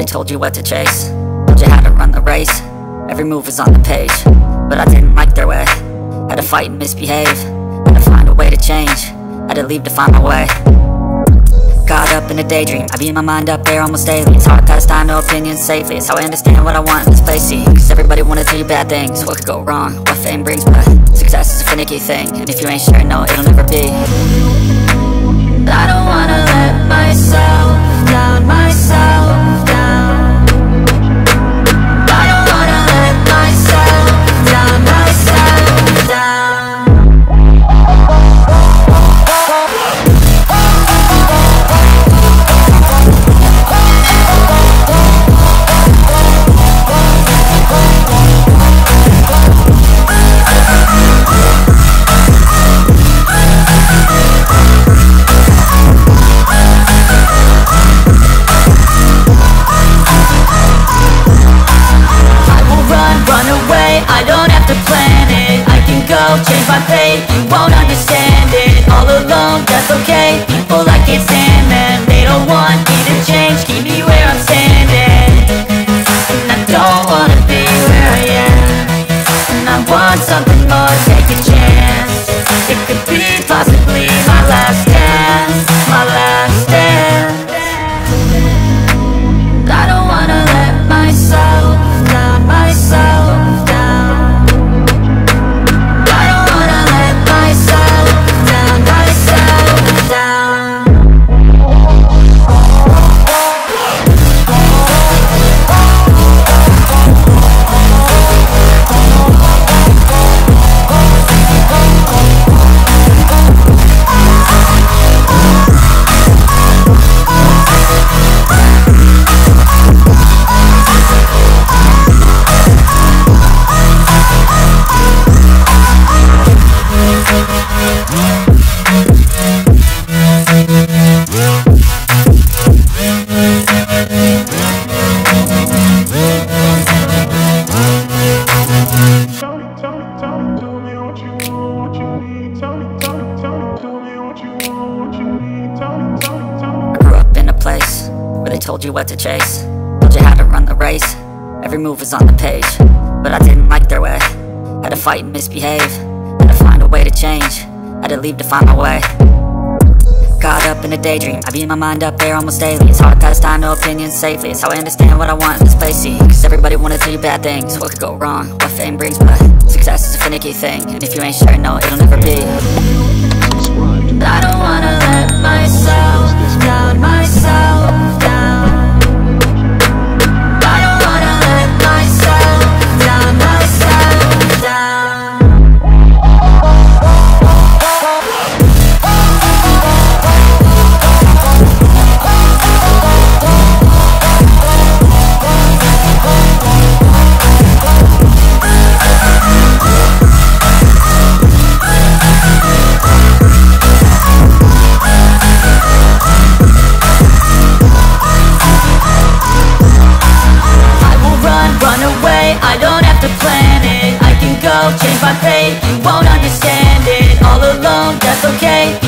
Told you what to chase, told you how to run the race. Every move was on the page, but I didn't like their way. Had to fight and misbehave, had to find a way to change. Had to leave to find my way. Caught up in a daydream, I beat my mind up there almost daily. It's hard to pass time, no opinions safely. It's how I understand what I want in this place, see. Cause everybody wanna tell you bad things. What could go wrong, what fame brings, but success is a finicky thing. And if you ain't sure, no, it'll never be. I don't wanna let myself down, myself down. Change my fate, you won't understand it. All alone, that's okay. People, I can't stand them. They don't want me to change, keep me where I'm standing. And I don't wanna be where I am. And I want something more, take a chance. It could be possibly my last dance, my last dance. I don't wanna let myself down, myself down. Told you what to chase, told you how to run the race. Every move was on the page, but I didn't like their way. Had to fight and misbehave, had to find a way to change. Had to leave to find my way. Caught up in a daydream, I beat my mind up there almost daily. It's hard to pass time, no opinions safely. It's how I understand what I want in this place, see. Cause everybody wanna tell you bad things. What could go wrong, what fame brings, but success is a finicky thing. And if you ain't sure, no, it'll never be. I don't wanna let myself down, myself down. I don't have to plan it, I can go change my fate. You won't understand it, all alone, that's okay.